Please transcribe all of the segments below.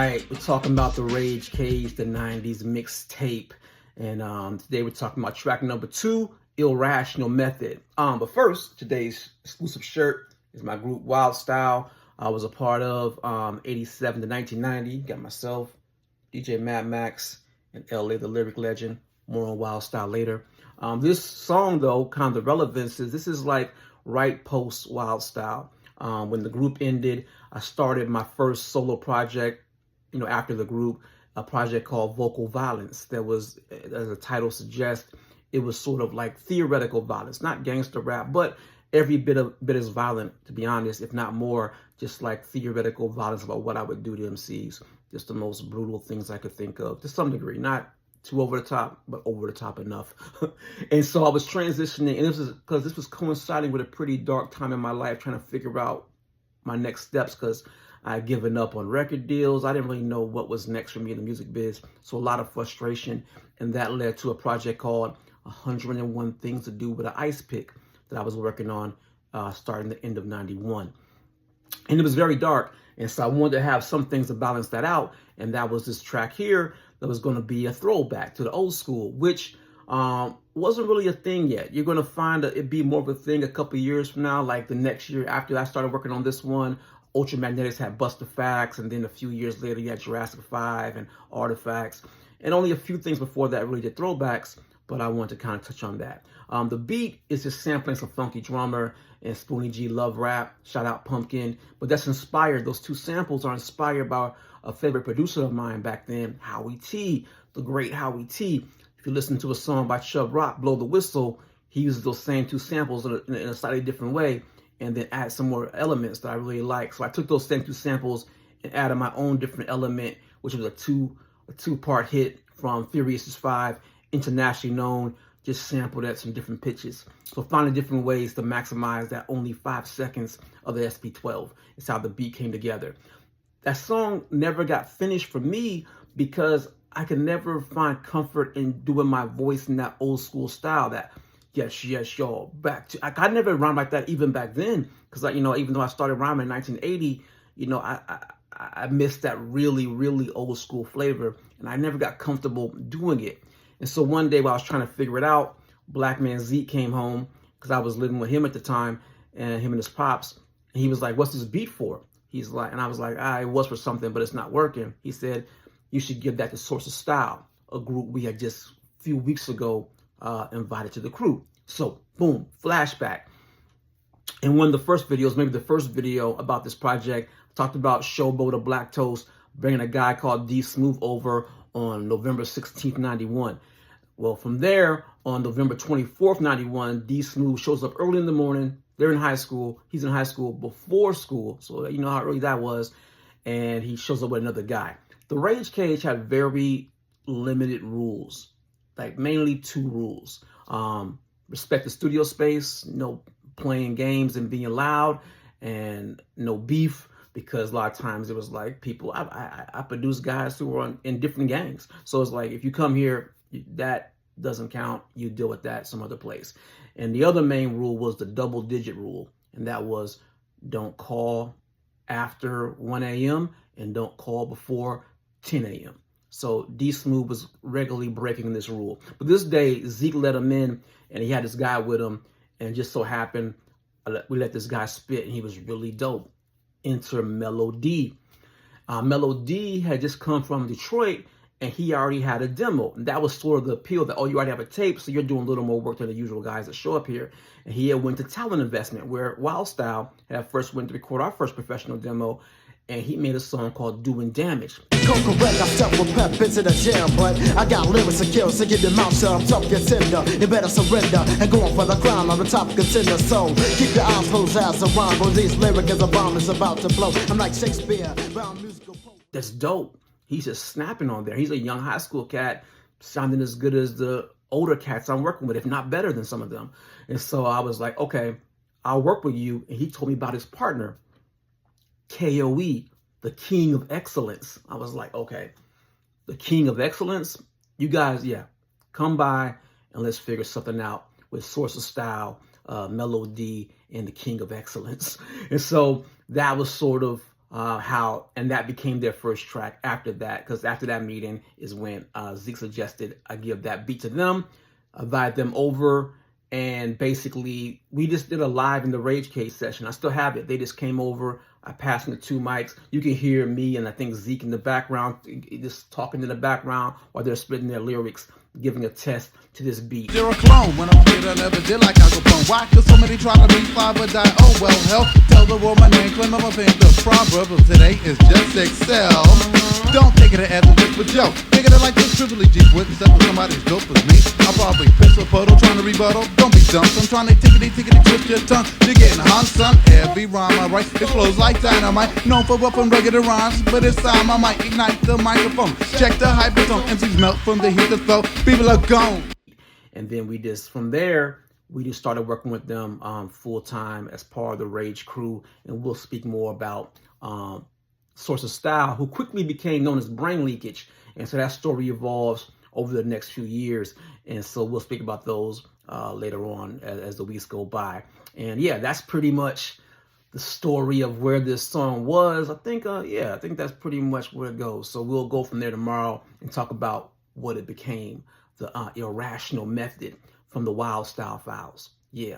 right, we're talking about the Rage Cage, the 90s mixtape. And today we're talking about track number 2, Irrational Method. But first, today's exclusive shirt is my group Wildstyle. I was a part of 87 to 1990. Got myself, DJ Mad Max, and LA the Lyric Legend. More on Wildstyle later. This song, though, kind of the relevance is this is like right post Wildstyle. When the group ended, I started my first solo project, after the group, a project called Vocal Violence. That was, as the title suggests, it was sort of like theoretical violence, not gangster rap, but every bit as violent, to be honest, if not more, just like theoretical violence about what I would do to MCs. Just the most brutal things I could think of, to some degree, not too over the top, but over the top enough. And so I was transitioning, and this is because this was coinciding with a pretty dark time in my life, trying to figure out my next steps, because I had given up on record deals. I didn't really know what was next for me in the music biz. So a lot of frustration, and that led to a project called 101 Things to Do with an Ice Pick that I was working on starting the end of 91. And it was very dark, and so I wanted to have some things to balance that out, and that was this track here that was going to be a throwback to the old school, which wasn't really a thing yet. You're going to find it be more of a thing a couple of years from now, like the next year after I started working on this one. Ultramagnetics had Buster Facts, and then a few years later you had Jurassic 5 and Artifacts, and only a few things before that really did throwbacks, but I want to kind of touch on that. The beat is just sampling some Funky Drummer and Spoonie G Love Rap, shout out Pumpkin, but that's inspired, those two samples are inspired by a favorite producer of mine back then, Howie Tee, the great Howie Tee. If you listen to a song by Chubb Rock, Blow the Whistle, he uses those same two samples in a slightly different way, and then add some more elements that I really like. So I took those same two samples and added my own different element, which was a two-part hit from Furious's 5, internationally known, just sampled at some different pitches. So finding different ways to maximize that only 5 seconds of the SP12. It's how the beat came together. That song never got finished for me because I could never find comfort in doing my voice in that old school style, that yes, y'all, back to, I never rhymed like that even back then, because even though I started rhyming in 1980, I missed that really, really old school flavor, and I never got comfortable doing it. And so one day while I was trying to figure it out, Black Man Zeke came home, because I was living with him at the time, and him and his pops, and he was like, "What's this beat for?" He's like, and I was like, it was for something, but it's not working. He said, "You should give that to Source of Style, a group we had just a few weeks ago invited to the crew." So boom, flashback. In one of the first videos, maybe the first video about this project, I talked about Showboat of Black Toast bringing a guy called D Smooth over on November 16th, 91. Well, from there, on November 24th, 91, D Smooth shows up early in the morning. They're in high school. He's in high school before school. So you know how early that was. And he shows up with another guy. The Rage Cage had very limited rules, like mainly 2 rules. Respect the studio space, no playing games and being loud, and no beef, because a lot of times it was like people, I produce guys who were in different gangs. So it's like, if you come here, that doesn't count. You deal with that some other place. And the other main rule was the double-digit rule, and that was don't call after 1 a.m. and don't call before 10 a.m. So D Smooth was regularly breaking this rule. But this day, Zeke let him in, and he had this guy with him, and just so happened, we let this guy spit, and he was really dope. Enter Mellow D. Mellow D had just come from Detroit, and he already had a demo. And that was sort of the appeal, that, oh, you already have a tape, so you're doing a little more work than the usual guys that show up here. And he had went to talent investment, where Wildstyle had first went to record our first professional demo, and he made a song called Doing Damage. Correct, I step with pep into the jam, but I got lyrics to kill, so get your mouth shut, I'm tough contender. You better surrender and go on for the crown, I'm a top contender. So keep your eyes closed as a rhyme, but these lyrics as a bomb is about to blow. I'm like Shakespeare, brown musical poet. That's dope. He's just snapping on there. He's a young high school cat, sounding as good as the older cats I'm working with, if not better than some of them. And so I was like, okay, I'll work with you. And he told me about his partner, KOE, the King of Excellence. I was like, okay, the King of Excellence, you guys, yeah, come by and let's figure something out with Source of Style, Mellow D, and the King of Excellence. And so that was sort of and that became their first track after that, because after that meeting is when Zeke suggested I give that beat to them, invite them over, and basically we just did a live in the Rage Cage session. I still have it. They just came over. I passed them the 2 mics. You can hear me and I think Zeke in the background, just talking in the background while they're spitting their lyrics, giving a test to this beat. You're a clone. When I played, I never did like Al Capone. Why? Cause so many try to be fly but die. Oh well, hell. Tell the world my name, claim I'm a fan. The proverb of today is just excel. Don't take it as a just for joke. Think of it like this privilege with except for somebody's dope as me. I'll probably piss a puddle trying to rebuttal. Don't be dumb. I'm trying to tickety twist your tongue. You're getting hot, son. Every rhyme I write, it flows like dynamite. Known for rough and rugged rhymes, but it's time I might ignite the microphone. Check the hypertone. MCs melt from the heat that fell. People are gone. And then we just, from there, we just started working with them full time as part of the Rage crew. And we'll speak more about Source of Style, who quickly became known as Brain Leakage. And so that story evolves over the next few years. And so we'll speak about those later on as the weeks go by. And yeah, that's pretty much the story of where this song was. I think that's pretty much where it goes. So we'll go from there tomorrow and talk about what it became, the irrational method from the Wildstyle files. Yeah.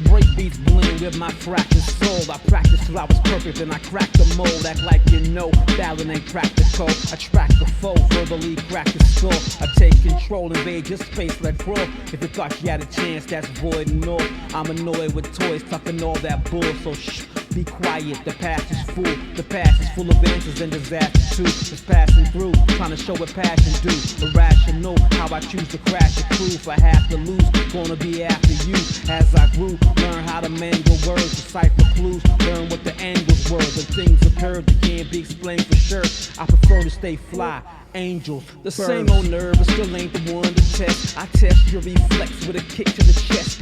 Break beats blend with my practice soul. I practice till I was perfect, then I crack the mold. Act like you know, ballad ain't practical. I track the foe, verbally crack the skull. I take control, invade your space, let grow. If you thought you had a chance, that's void and all. I'm annoyed with toys, tucking all that bull, so shh. Be quiet, the past is full. The past is full of answers and disasters too. Just passing through, trying to show what passion do. Irrational, how I choose to crash the crew. If I have to lose, gonna be after you. As I grew, learn how to mangle words, decipher clues, learn what the angles were. When things occurred that can't be explained for sure, I prefer to stay fly. Angels, the same old nerve, but still ain't the one to test. I test your reflex with a kick to the chest.